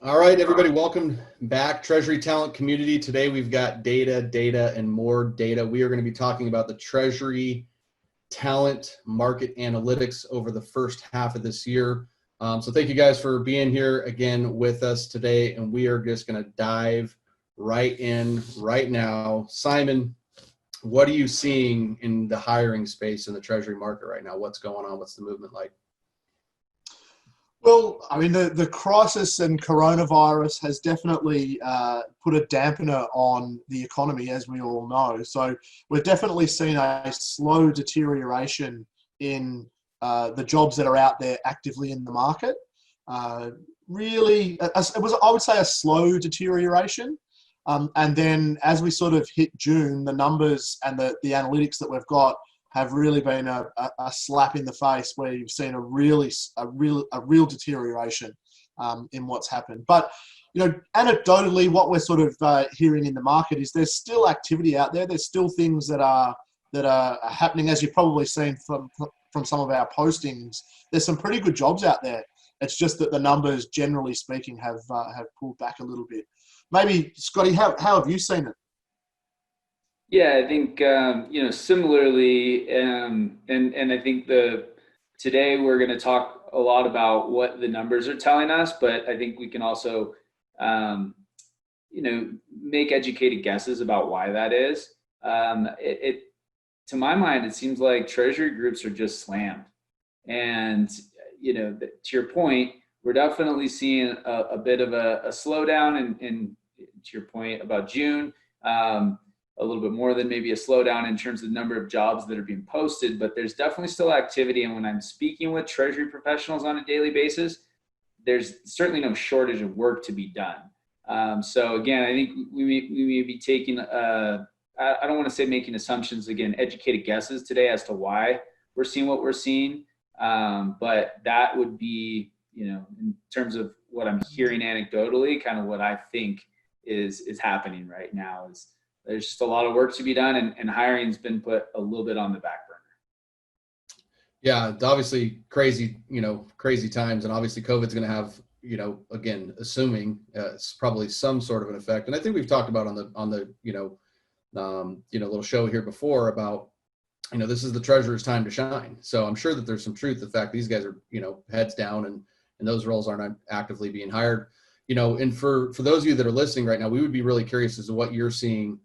All right, everybody, welcome back. Treasury Talent community. Today we've got data, and more data. We are going to be talking about the Treasury Talent market analytics over the first half of this year. So thank you guys for being here again with us today, and we are just going to dive right in right now. Simon, what are you seeing in the hiring space in the Treasury market right now? What's going on? What's the movement like? Well, I mean, the crisis and coronavirus has definitely put a dampener on the economy, as we all know. So we've definitely seen a slow deterioration in the jobs that are out there actively in the market. Really, I would say, a slow deterioration. And then as we sort of hit June, the numbers and the analytics that we've got have really been a slap in the face, where you've seen a real deterioration in what's happened. But anecdotally, what we're sort of hearing in the market is there's still activity out there. There's still things that are happening, as you've probably seen from some of our postings. There's some pretty good jobs out there. It's just that the numbers, generally speaking, have pulled back a little bit. Maybe Scotty, how have you seen it? Yeah, I think similarly, and I think today we're going to talk a lot about what the numbers are telling us, but I think we can also make educated guesses about why that is. To my mind, it seems like Treasury groups are just slammed, and to your point, we're definitely seeing a bit of a slowdown, and to your point about June. A little bit more than maybe a slowdown in terms of the number of jobs that are being posted, but there's definitely still activity. And when I'm speaking with Treasury professionals on a daily basis, there's certainly no shortage of work to be done. So again, I think we may be taking, I don't want to say making assumptions, again, educated guesses today as to why we're seeing what we're seeing. But that would be, in terms of what I'm hearing anecdotally, kind of what I think is happening right now is, there's just a lot of work to be done, and hiring's been put a little bit on the back burner. Yeah, it's obviously crazy times, and obviously COVID's going to have, again, assuming it's probably some sort of an effect. And I think we've talked about on the little show here before about, this is the Treasurer's time to shine. So I'm sure that there's some truth to the fact these guys are, heads down, and those roles aren't actively being hired. And for those of you that are listening right now, we would be really curious as to what you're seeing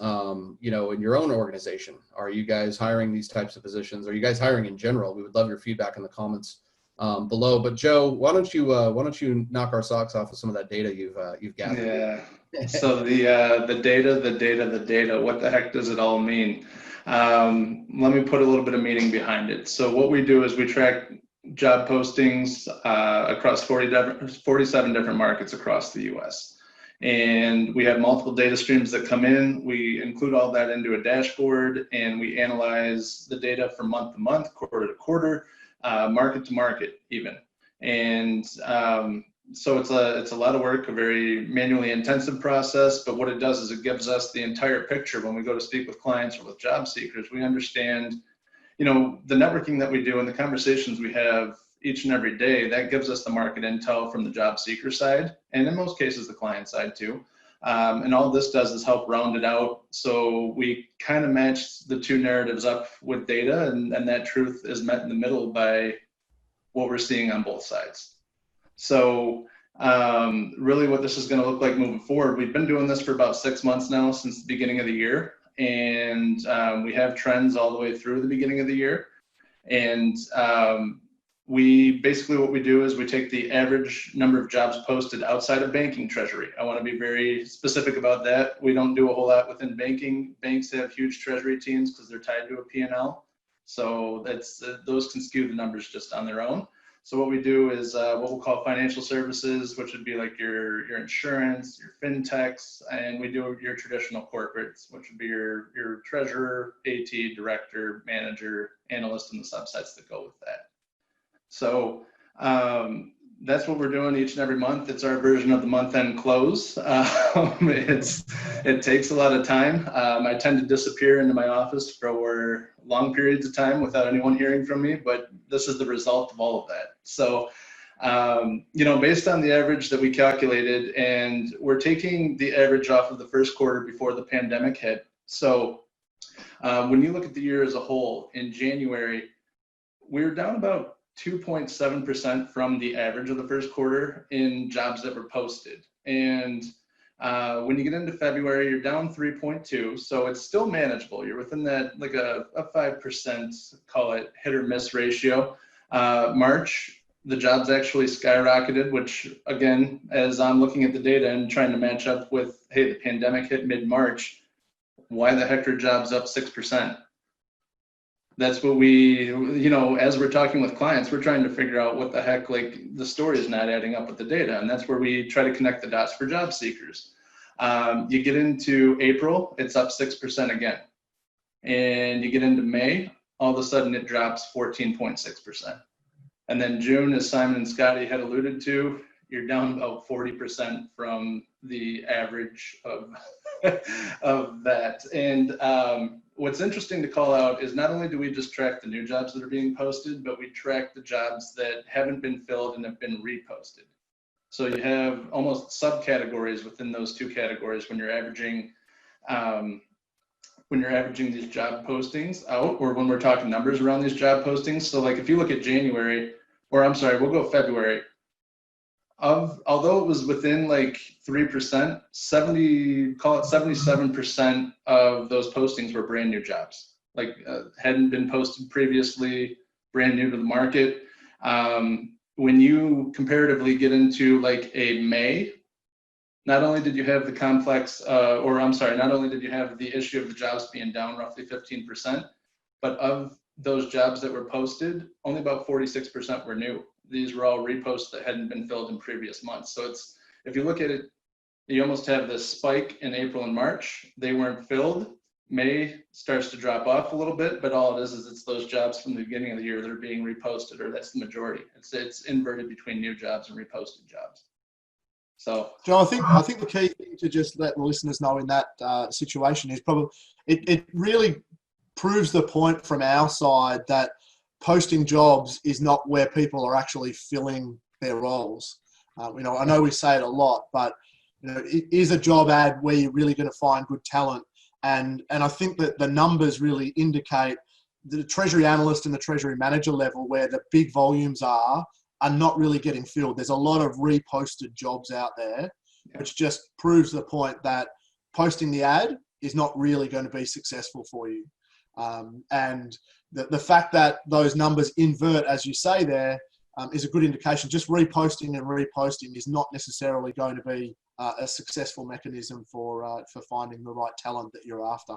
in your own organization. Are you guys hiring these types of positions? Are you guys hiring in general? We would love your feedback in the comments below. But Joe, why don't you knock our socks off with some of that data you've gathered? Yeah. So the data. What the heck does it all mean? Let me put a little bit of meaning behind it. So what we do is we track job postings across 47 different markets across the U.S. And we have multiple data streams that come in. We include all that into a dashboard, and we analyze the data from month to month, quarter to quarter, market to market even. And so it's a lot of work, a very manually intensive process, but what it does is it gives us the entire picture. When we go to speak with clients or with job seekers, we understand the networking that we do and the conversations we have each and every day, that gives us the market intel from the job seeker side, and in most cases, the client side too. And all this does is help round it out. So we kind of match the two narratives up with data, and that truth is met in the middle by what we're seeing on both sides. So really what this is going to look like moving forward, we've been doing this for about 6 months now, since the beginning of the year. And we have trends all the way through the beginning of the year. And what we do is we take the average number of jobs posted outside of banking treasury. I want to be very specific about that. We don't do a whole lot within banking. Banks have huge treasury teams because they're tied to a P&L. So those can skew the numbers just on their own. So what we do is what we'll call financial services, which would be like your insurance, your fintechs, and we do your traditional corporates, which would be your treasurer, AT, director, manager, analyst, and the subsets that go with that. So that's what we're doing each and every month. It's our version of the month-end close. It takes a lot of time. I tend to disappear into my office for long periods of time without anyone hearing from me, but this is the result of all of that. So Based on the average that we calculated, and we're taking the average off of the first quarter before the pandemic hit. So when you look at the year as a whole, in January, we're down about 2.7% from the average of the first quarter in jobs that were posted. And when you get into February, you're down 3.2. So it's still manageable. You're within that, like a 5%, call it hit or miss ratio. March, the jobs actually skyrocketed, which again, as I'm looking at the data and trying to match up with, hey, the pandemic hit mid-March, why the heck are jobs up 6%? That's what we, as we're talking with clients, we're trying to figure out what the heck, like the story is not adding up with the data. And that's where we try to connect the dots for job seekers. You get into April, it's up 6% again. And you get into May, all of a sudden it drops 14.6%. And then June, as Simon and Scotty had alluded to, you're down about 40% from the average of, of that. And what's interesting to call out is not only do we just track the new jobs that are being posted, but we track the jobs that haven't been filled and have been reposted. So you have almost subcategories within those two categories when you're averaging these job postings out, or when we're talking numbers around these job postings. So like if you look at January, or I'm sorry, we'll go February. Although it was within like 3%, 77% of those postings were brand new jobs, like hadn't been posted previously, brand new to the market. When you comparatively get into like a May, not only did you have the not only did you have the issue of the jobs being down roughly 15%, but of those jobs that were posted, only about 46% were new. These were all reposts that hadn't been filled in previous months. So it's, if you look at it, you almost have this spike in April and March. They weren't filled. May starts to drop off a little bit, but all it is it's those jobs from the beginning of the year that are being reposted, or that's the majority. It's inverted between new jobs and reposted jobs. So, John, I think the key thing to just let the listeners know in that situation is probably it really proves the point from our side that posting jobs is not where people are actually filling their roles. I know we say it a lot, but it is a job ad where you're really going to find good talent. And I think that the numbers really indicate the Treasury Analyst and the Treasury Manager level, where the big volumes are not really getting filled. There's a lot of reposted jobs out there, which just proves the point that posting the ad is not really going to be successful for you. And the fact that those numbers invert, as you say there, is a good indication. Just reposting and reposting is not necessarily going to be a successful mechanism for finding the right talent that you're after.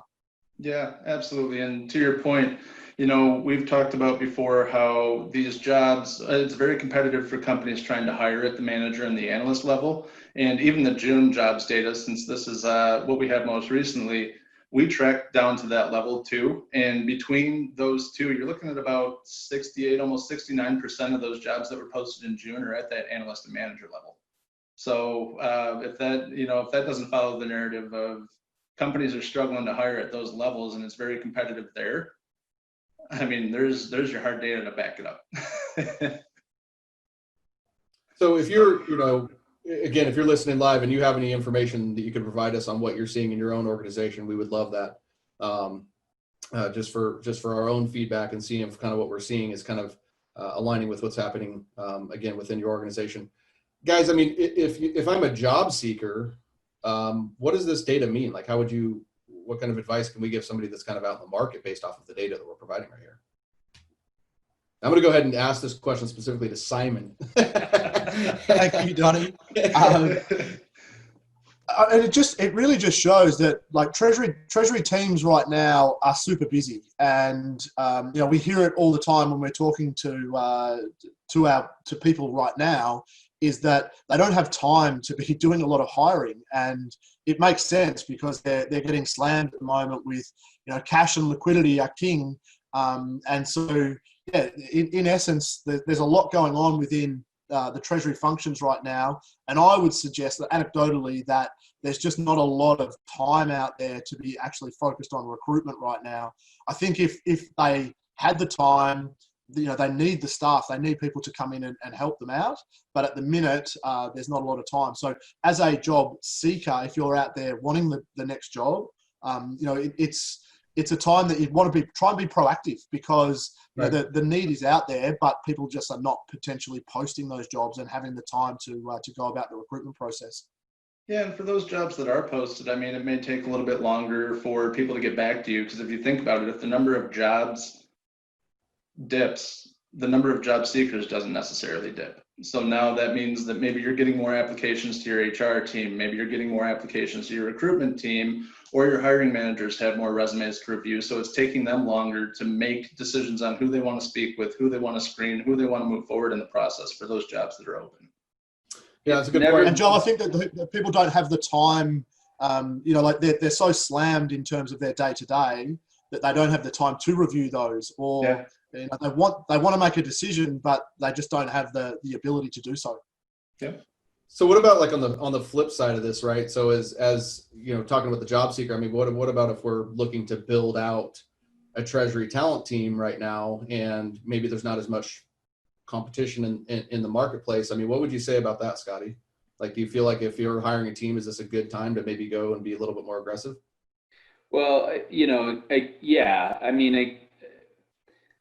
Yeah, absolutely. And to your point, we've talked about before how these jobs, it's very competitive for companies trying to hire at the manager and the analyst level. And even the June jobs data, since this is what we have most recently, we track down to that level too. And between those two, you're looking at about 68, almost 69% of those jobs that were posted in June are at that analyst and manager level. So if that doesn't follow the narrative of companies are struggling to hire at those levels and it's very competitive there, I mean, there's your hard data to back it up. So if you're, again, if you're listening live and you have any information that you can provide us on what you're seeing in your own organization, we would love that. Just for our own feedback and seeing if kind of what we're seeing is kind of aligning with what's happening, again, within your organization. Guys, I mean, if I'm a job seeker, what does this data mean? Like, what kind of advice can we give somebody that's kind of out in the market based off of the data that we're providing right here? I'm going to go ahead and ask this question specifically to Simon. Thank you, Donnie. And it really just shows that like treasury teams right now are super busy, and we hear it all the time when we're talking to people right now, is that they don't have time to be doing a lot of hiring. And it makes sense because they're getting slammed at the moment with, cash and liquidity are king. And so, yeah, in essence, there's a lot going on within the Treasury functions right now. And I would suggest that anecdotally that there's just not a lot of time out there to be actually focused on recruitment right now. I think if they had the time, they need the staff. They need people to come in and help them out. But at the minute, there's not a lot of time. So as a job seeker, if you're out there wanting the next job, it's a time that you'd want to try and be proactive, because the need is out there, but people just are not potentially posting those jobs and having the time to go about the recruitment process. Yeah, and for those jobs that are posted, I mean, it may take a little bit longer for people to get back to you, because if you think about it, if the number of jobs dips, the number of job seekers doesn't necessarily dip. So now that means that maybe you're getting more applications to your HR team, maybe you're getting more applications to your recruitment team, or your hiring managers have more resumes to review. So it's taking them longer to make decisions on who they want to speak with, who they want to screen, who they want to move forward in the process for those jobs that are open. Yeah, that's a good point. And Joel, I think that people don't have the time, like they're so slammed in terms of their day-to-day that they don't have the time to review those, or they want to make a decision, but they just don't have the ability to do so. Yeah. So what about like on the flip side of this, right? So as talking about the job seeker, I mean, what about if we're looking to build out a Treasury Talent team right now, and maybe there's not as much competition in the marketplace? I mean, what would you say about that, Scotty? Like, do you feel like if you're hiring a team, is this a good time to maybe go and be a little bit more aggressive? Well, yeah. I mean,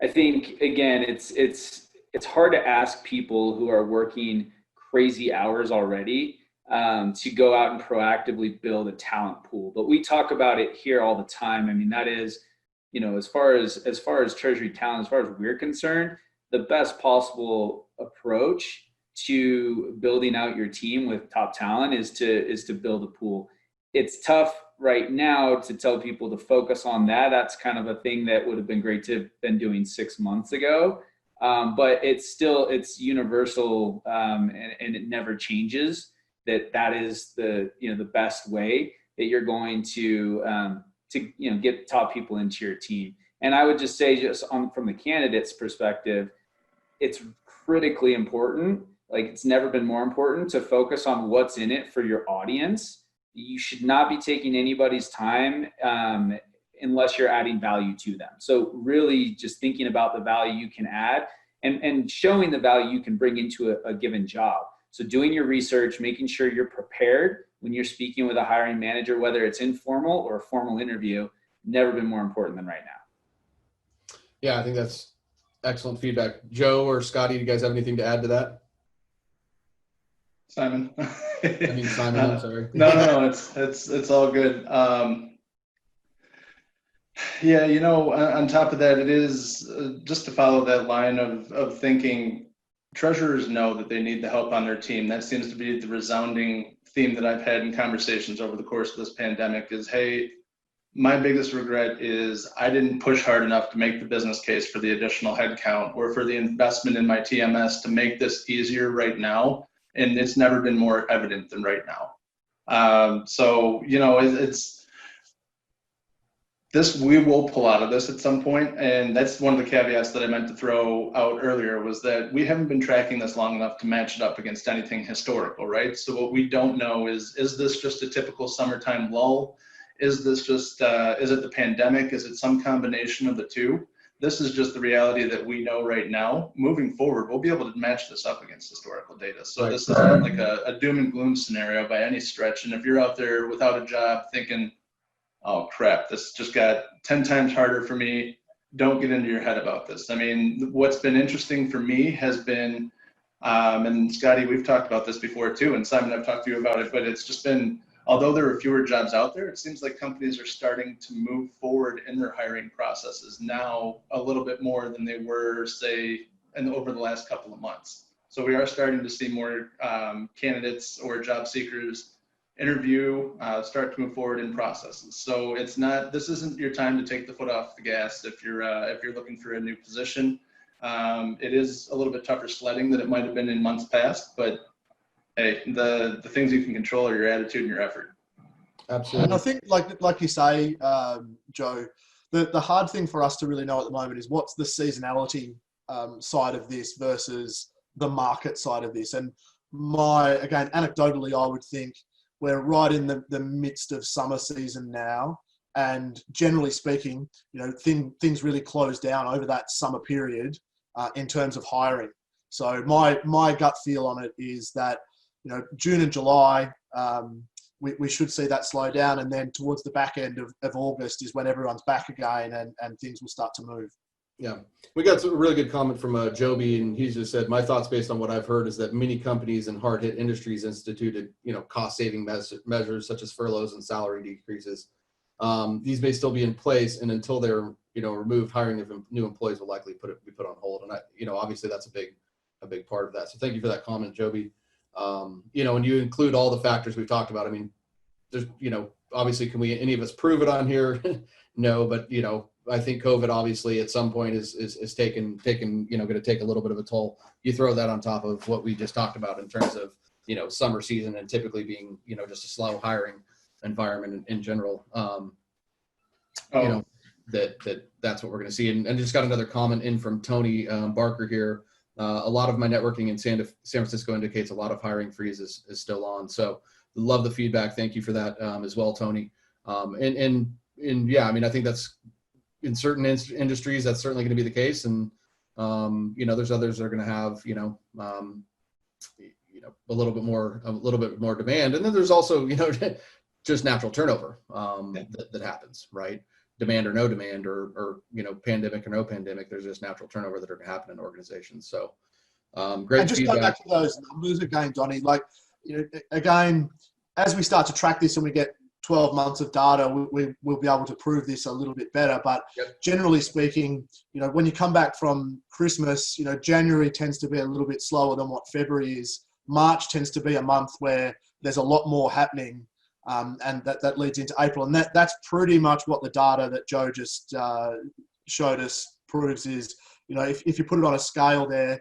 I think again, it's hard to ask people who are working crazy hours already to go out and proactively build a talent pool. But we talk about it here all the time. I mean, that is, as far as Treasury Talent, as far as we're concerned, the best possible approach to building out your team with top talent is to build a pool. It's tough right now to tell people to focus on that. That's kind of a thing that would have been great to have been doing 6 months ago. But it's universal, and it never changes. That is the best way that you're going to get top people into your team. And I would just say, from the candidate's perspective, it's critically important. Like, it's never been more important to focus on what's in it for your audience. You should not be taking anybody's time unless you're adding value to them. So really just thinking about the value you can add and showing the value you can bring into a given job. So doing your research, making sure you're prepared when you're speaking with a hiring manager, whether it's informal or a formal interview, never been more important than right now. Yeah, I think that's excellent feedback. Joe or Scotty, do you guys have anything to add to that? Simon. Simon, I'm sorry. No, it's all good. Yeah, on top of that, it is just to follow that line of thinking. Treasurers know that they need the help on their team. That seems to be the resounding theme that I've had in conversations over the course of this pandemic is, hey, my biggest regret is I didn't push hard enough to make the business case for the additional headcount or for the investment in my TMS to make this easier right now. And it's never been more evident than right now. So, it's this, we will pull out of this at some point. And that's one of the caveats that I meant to throw out earlier, was that we haven't been tracking this long enough to match it up against anything historical, right? So what we don't know is this just a typical summertime lull? Is this just, is it the pandemic? Is it some combination of the two? This is just the reality that we know right now. Moving forward, we'll be able to match this up against historical data. So this is not like a doom and gloom scenario by any stretch. And if you're out there without a job thinking, oh crap, this just got 10 times harder for me, don't get into your head about this. I mean, what's been interesting for me has been, and Scotty, we've talked about this before too, and Simon, I've talked to you about it, but it's just been, although there are fewer jobs out there, it seems like companies are starting to move forward in their hiring processes now a little bit more than they were, say, over the last couple of months. So we are starting to see more candidates or job seekers interview, start to move forward in processes. So this isn't your time to take the foot off the gas if you're looking for a new position. It is a little bit tougher sledding than it might have been in months past, but hey, the things you can control are your attitude and your effort. Absolutely. And I think, like you say, Joe, the hard thing for us to really know at the moment is what's the seasonality side of this versus the market side of this. And again, anecdotally, I would think we're right in the midst of summer season now. And generally speaking, things really close down over that summer period. in terms of hiring. So my gut feel on it is that, June and July, we should see that slow down, and then towards the back end of August is when everyone's back again and things will start to move. Yeah, we got a really good comment from Joby, and he just said, my thoughts based on what I've heard is that many companies and hard-hit industries instituted, cost-saving measures such as furloughs and salary decreases. These may still be in place, and until they're, removed, hiring of new employees will likely be put on hold. And obviously that's a big part of that. So thank you for that comment, Joby. When you include all the factors we've talked about, I mean, there's, obviously, can any of us prove it on here? No, but I think COVID obviously at some point is taken, going to take a little bit of a toll. You throw that on top of what we just talked about in terms of, summer season and typically being, just a slow hiring environment in general. That's what we're going to see. And just got another comment in from Tony Barker here. A lot of my networking in San Francisco indicates a lot of hiring freeze is still on. So love the feedback. Thank you for that as well, Tony. And yeah, I mean, I think that's in certain industries, that's certainly going to be the case. And, there's others that are going to have, a little bit more demand. And then there's also, just natural turnover that happens, right? Demand or no demand or pandemic or no pandemic, there's just natural turnover that are going to happen in organizations. So great and just feedback. go back to those numbers again, Donnie, again, as we start to track this and we get 12 months of data, we'll be able to prove this a little bit better. But generally speaking, when you come back from Christmas, January tends to be a little bit slower than what February is. March tends to be a month where there's a lot more happening, and that leads into April. And that's pretty much what the data that Joe just showed us proves is, if you put it on a scale there,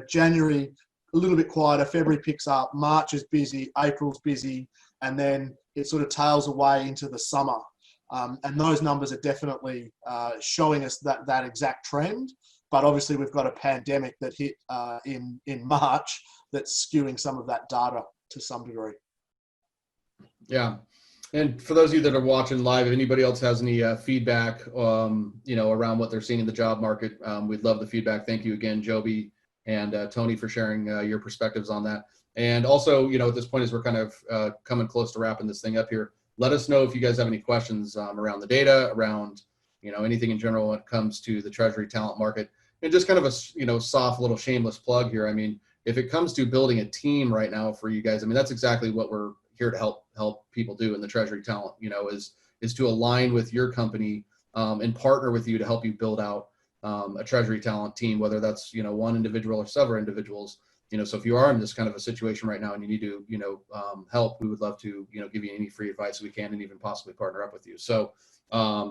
January, a little bit quieter, February picks up, March is busy, April's busy, and then it sort of tails away into the summer. And those numbers are definitely showing us that exact trend. But obviously we've got a pandemic that hit in March that's skewing some of that data to some degree. Yeah. And for those of you that are watching live, if anybody else has any feedback, around what they're seeing in the job market, we'd love the feedback. Thank you again, Joby and Tony, for sharing your perspectives on that. And also, at this point, as we're kind of coming close to wrapping this thing up here, let us know if you guys have any questions around the data, around, anything in general when it comes to the Treasury talent market. And just kind of a, soft little shameless plug here. I mean, if it comes to building a team right now for you guys, I mean, that's exactly what we're here to help people do in the Treasury talent, is to align with your company and partner with you to help you build out a Treasury talent team, whether that's, one individual or several individuals. So if you are in this kind of a situation right now and you need to, help, we would love to, give you any free advice we can and even possibly partner up with you. So I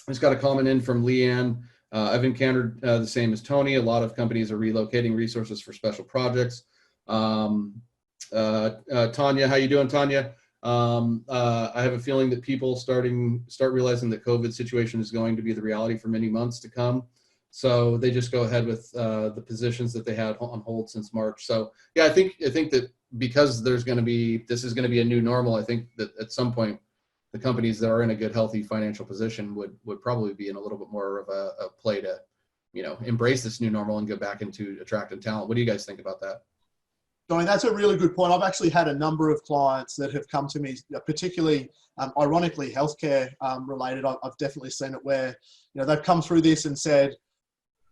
just got a comment in from Leanne. I've encountered the same as Tony. A lot of companies are relocating resources for special projects. Tanya, how you doing, Tanya? I have a feeling that people start realizing that COVID situation is going to be the reality for many months to come. So they just go ahead with the positions that they had on hold since March. So yeah, I think that because this is going to be a new normal, I think that at some point the companies that are in a good, healthy financial position would probably be in a little bit more of a play to, embrace this new normal and go back into attracting talent. What do you guys think about that? Donnie, that's a really good point. I've actually had a number of clients that have come to me, particularly, ironically, healthcare related. I've definitely seen it where, they've come through this and said,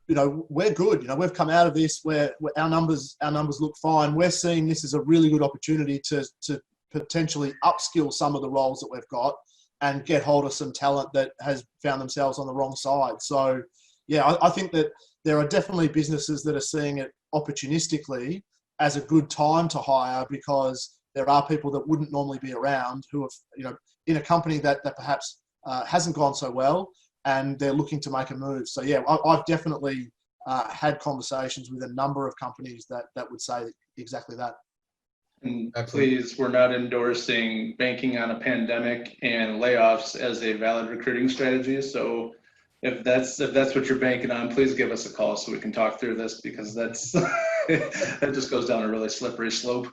we're good. We've come out of this where our numbers look fine. We're seeing this as a really good opportunity to potentially upskill some of the roles that we've got and get hold of some talent that has found themselves on the wrong side. So, yeah, I think that there are definitely businesses that are seeing it opportunistically as a good time to hire because there are people that wouldn't normally be around who have, in a company that perhaps hasn't gone so well and they're looking to make a move. So, yeah, I've definitely had conversations with a number of companies that would say exactly that. And please, we're not endorsing banking on a pandemic and layoffs as a valid recruiting strategy. So if that's what you're banking on, please give us a call so we can talk through this, because that's that just goes down a really slippery slope.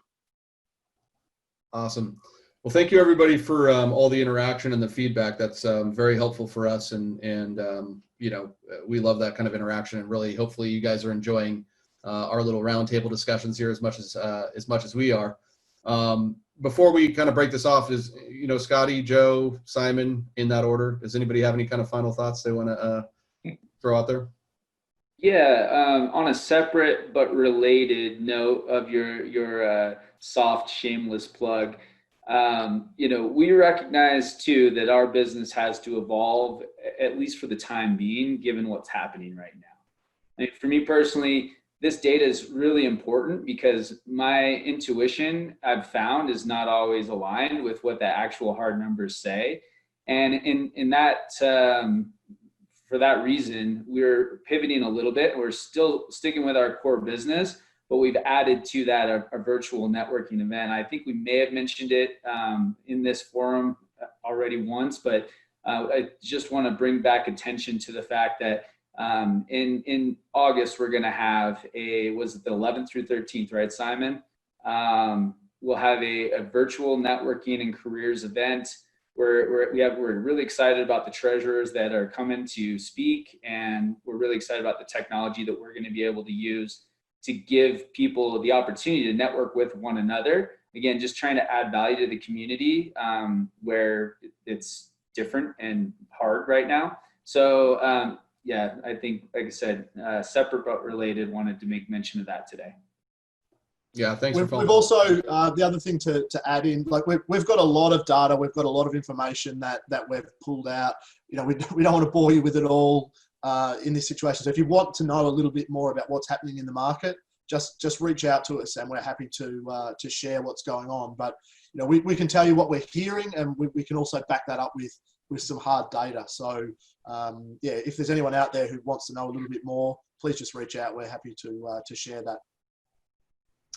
Awesome. Well, thank you everybody for all the interaction and the feedback. That's very helpful for us, and we love that kind of interaction, and really, hopefully you guys are enjoying our little roundtable discussions here as much as we are. Before we kind of break this off, is, Scotty, Joe, Simon, in that order, does anybody have any kind of final thoughts they want to throw out there? Yeah, on a separate but related note of your soft, shameless plug, we recognize too that our business has to evolve, at least for the time being, given what's happening right now. For me personally, this data is really important because my intuition, I've found, is not always aligned with what the actual hard numbers say. And in that, for that reason, we're pivoting a little bit. We're still sticking with our core business, but we've added to that a virtual networking event. I think we may have mentioned it in this forum already once, but I just want to bring back attention to the fact that in August, we're going to have was it the 11th through 13th, right, Simon? We'll have a virtual networking and careers event. We're really excited about the treasurers that are coming to speak, and we're really excited about the technology that we're going to be able to use to give people the opportunity to network with one another. Again, just trying to add value to the community where it's different and hard right now. So yeah, I think, like I said, separate but related, wanted to make mention of that today. Yeah, thanks. We've also, the other thing to add in, like we've got a lot of data, we've got a lot of information that we've pulled out. We don't want to bore you with it all in this situation. So if you want to know a little bit more about what's happening in the market, just reach out to us, and we're happy to share what's going on. But we can tell you what we're hearing, and we can also back that up with some hard data. So if there's anyone out there who wants to know a little bit more, please just reach out. We're happy to share that.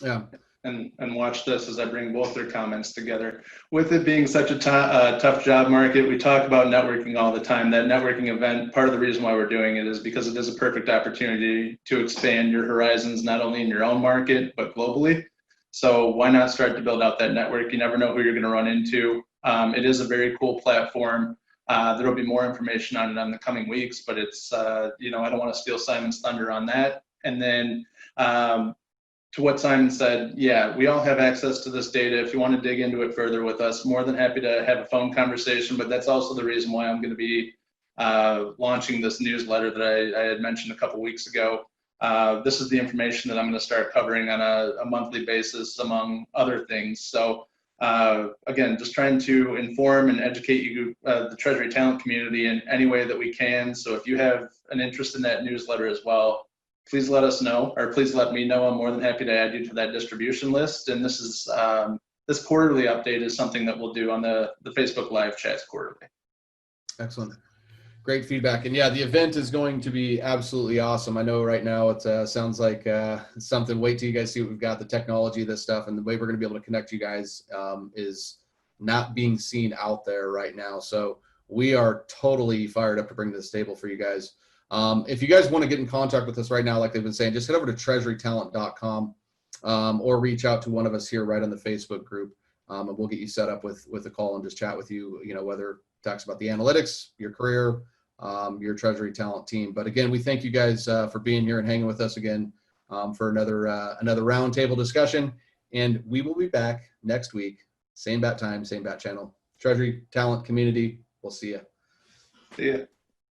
Yeah. And watch this as I bring both their comments together. With it being such a tough job market, we talk about networking all the time. That networking event, part of the reason why we're doing it is because it is a perfect opportunity to expand your horizons, not only in your own market, but globally. So why not start to build out that network? You never know who you're going to run into. It is a very cool platform. There will be more information on it in the coming weeks, but it's, I don't want to steal Simon's thunder on that. And then to what Simon said, yeah, we all have access to this data. If you want to dig into it further with us, more than happy to have a phone conversation, but that's also the reason why I'm going to be launching this newsletter that I had mentioned a couple weeks ago. This is the information that I'm going to start covering on a monthly basis, among other things. So again, just trying to inform and educate you, the Treasury Talent community, in any way that we can. So if you have an interest in that newsletter as well, please let us know, or please let me know. I'm more than happy to add you to that distribution list. And this is this quarterly update is something that we'll do on the Facebook live chats quarterly. Excellent. Great feedback. And yeah, the event is going to be absolutely awesome. I know right now it sounds like something. Wait till you guys see what we've got, the technology, this stuff, and the way we're going to be able to connect you guys is not being seen out there right now. So we are totally fired up to bring to this table for you guys. If you guys want to get in contact with us right now, like they've been saying, just head over to treasurytalent.com or reach out to one of us here right on the Facebook group, and we'll get you set up with a call and just chat with you, whether it talks about the analytics, your career, your Treasury Talent team. But again, we thank you guys for being here and hanging with us again for another roundtable discussion. And we will be back next week, same bat time, same bat channel. Treasury Talent community, we'll see you. See ya.